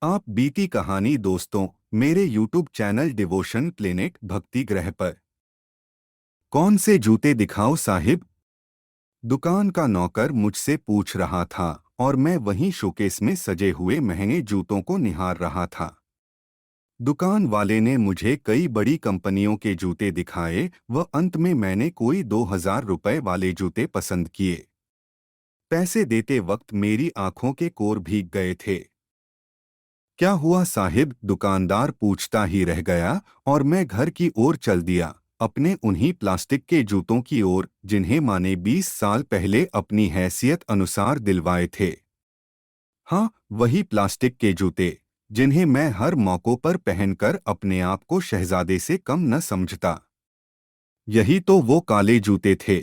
आप बीती कहानी दोस्तों, मेरे यूट्यूब चैनल डिवोशन प्लेनेट भक्ति ग्रह पर। कौन से जूते दिखाओ साहिब? दुकान का नौकर मुझसे पूछ रहा था और मैं वहीं शोकेस में सजे हुए महंगे जूतों को निहार रहा था। दुकान वाले ने मुझे कई बड़ी कंपनियों के जूते दिखाए व अंत में मैंने कोई 2000 रुपए वाले जूते पसंद किए। पैसे देते वक्त मेरी आंखों के कोर भीग गए थे। क्या हुआ साहिब? दुकानदार पूछता ही रह गया और मैं घर की ओर चल दिया, अपने उन्हीं प्लास्टिक के जूतों की ओर जिन्हें माँ ने 20 साल पहले अपनी हैसियत अनुसार दिलवाए थे। हाँ, वही प्लास्टिक के जूते जिन्हें मैं हर मौकों पर पहनकर अपने आप को शहजादे से कम न समझता। यही तो वो काले जूते थे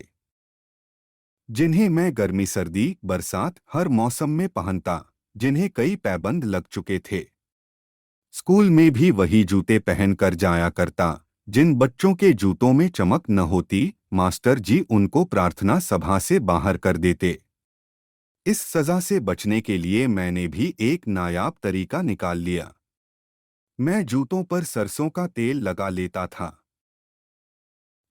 जिन्हें मैं गर्मी सर्दी बरसात हर मौसम में पहनता, जिन्हें कई पैबंद लग चुके थे। स्कूल में भी वही जूते पहनकर जाया करता। जिन बच्चों के जूतों में चमक न होती, मास्टर जी उनको प्रार्थना सभा से बाहर कर देते। इस सजा से बचने के लिए मैंने भी एक नायाब तरीका निकाल लिया। मैं जूतों पर सरसों का तेल लगा लेता था,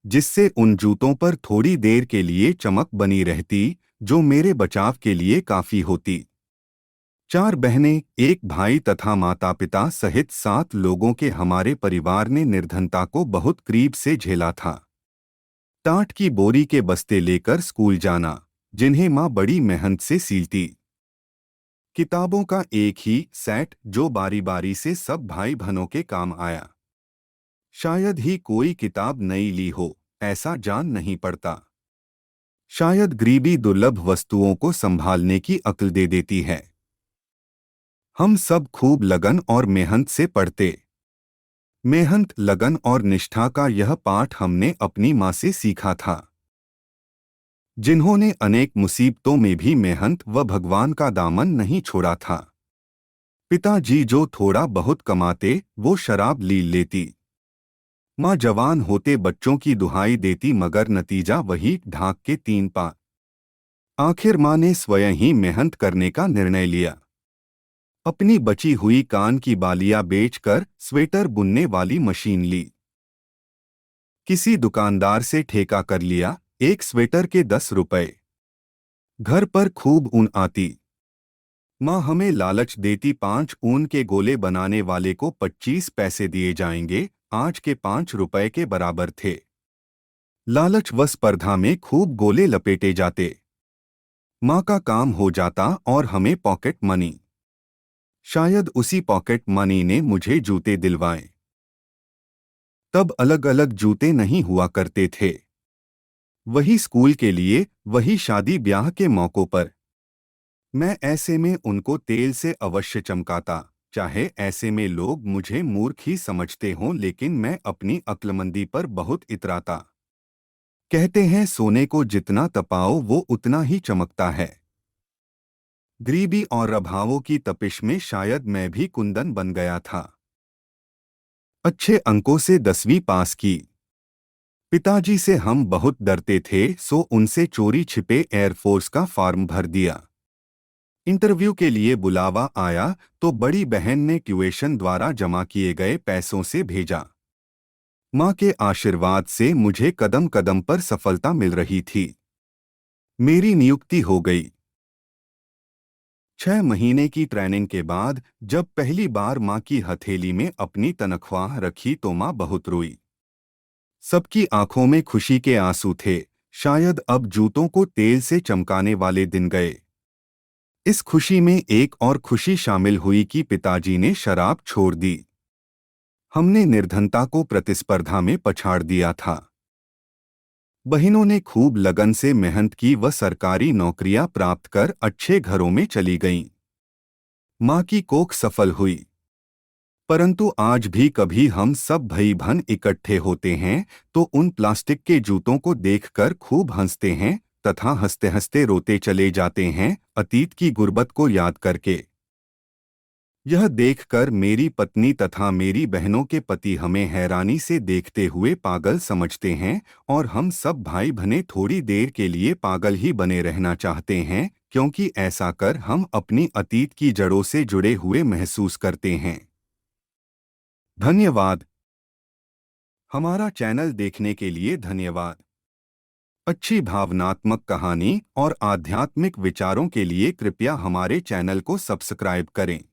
जिससे उन जूतों पर थोड़ी देर के लिए चमक बनी रहती, जो मेरे बचाव के लिए काफी होती। 4 बहनें, एक भाई तथा माता पिता सहित 7 लोगों के हमारे परिवार ने निर्धनता को बहुत करीब से झेला था। टाट की बोरी के बस्ते लेकर स्कूल जाना, जिन्हें माँ बड़ी मेहनत से सीलती। किताबों का एक ही सेट जो बारी बारी से सब भाई बहनों के काम आया। शायद ही कोई किताब नई ली हो, ऐसा जान नहीं पड़ता। शायद गरीबी दुर्लभ वस्तुओं को संभालने की अक्ल दे देती है। हम सब खूब लगन और मेहनत से पढ़ते। मेहनत, लगन और निष्ठा का यह पाठ हमने अपनी माँ से सीखा था, जिन्होंने अनेक मुसीबतों में भी मेहनत व भगवान का दामन नहीं छोड़ा था। पिताजी जो थोड़ा बहुत कमाते वो शराब ली लेती। माँ जवान होते बच्चों की दुहाई देती, मगर नतीजा वही ढाक के 3 पा। आखिर माँ ने स्वयं ही मेहनत करने का निर्णय लिया। अपनी बची हुई कान की बालियां बेचकर स्वेटर बुनने वाली मशीन ली। किसी दुकानदार से ठेका कर लिया, एक स्वेटर के 10 रुपए। घर पर खूब ऊन आती। माँ हमें लालच देती, 5 ऊन के गोले बनाने वाले को 25 पैसे दिए जाएंगे, आज के 5 रुपए के बराबर थे। लालच व स्पर्धा में खूब गोले लपेटे जाते। माँ का काम हो जाता और हमें पॉकेट मनी। शायद उसी पॉकेट मनी ने मुझे जूते दिलवाए। तब अलग अलग जूते नहीं हुआ करते थे। वही स्कूल के लिए, वही शादी ब्याह के मौकों पर। मैं ऐसे में उनको तेल से अवश्य चमकाता, चाहे ऐसे में लोग मुझे मूर्ख ही समझते हों, लेकिन मैं अपनी अक्लमंदी पर बहुत इतराता। कहते हैं सोने को जितना तपाओ वो उतना ही चमकता है। गरीबी और अभावों की तपिश में शायद मैं भी कुंदन बन गया था। अच्छे अंकों से 10वीं पास की। पिताजी से हम बहुत डरते थे, सो उनसे चोरी छिपे एयरफोर्स का फॉर्म भर दिया। इंटरव्यू के लिए बुलावा आया तो बड़ी बहन ने ट्यूशन द्वारा जमा किए गए पैसों से भेजा। माँ के आशीर्वाद से मुझे कदम कदम पर सफलता मिल रही थी। मेरी नियुक्ति हो गई। 6 महीने की ट्रेनिंग के बाद जब पहली बार माँ की हथेली में अपनी तनख्वाह रखी तो माँ बहुत रोई। सबकी आंखों में खुशी के आंसू थे। शायद अब जूतों को तेल से चमकाने वाले दिन गए। इस खुशी में एक और खुशी शामिल हुई कि पिताजी ने शराब छोड़ दी। हमने निर्धनता को प्रतिस्पर्धा में पछाड़ दिया था। बहनों ने खूब लगन से मेहनत की व सरकारी नौकरियां प्राप्त कर अच्छे घरों में चली गईं। माँ की कोख सफल हुई। परंतु आज भी कभी हम सब भाई बहन इकट्ठे होते हैं तो उन प्लास्टिक के जूतों को देखकर खूब हंसते हैं तथा हंसते हंसते रोते चले जाते हैं, अतीत की गुर्बत को याद करके। यह देखकर मेरी पत्नी तथा मेरी बहनों के पति हमें हैरानी से देखते हुए पागल समझते हैं और हम सब भाई बहनें थोड़ी देर के लिए पागल ही बने रहना चाहते हैं, क्योंकि ऐसा कर हम अपनी अतीत की जड़ों से जुड़े हुए महसूस करते हैं। धन्यवाद। हमारा चैनल देखने के लिए धन्यवाद। अच्छी भावनात्मक कहानी और आध्यात्मिक विचारों के लिए कृपया हमारे चैनल को सब्सक्राइब करें।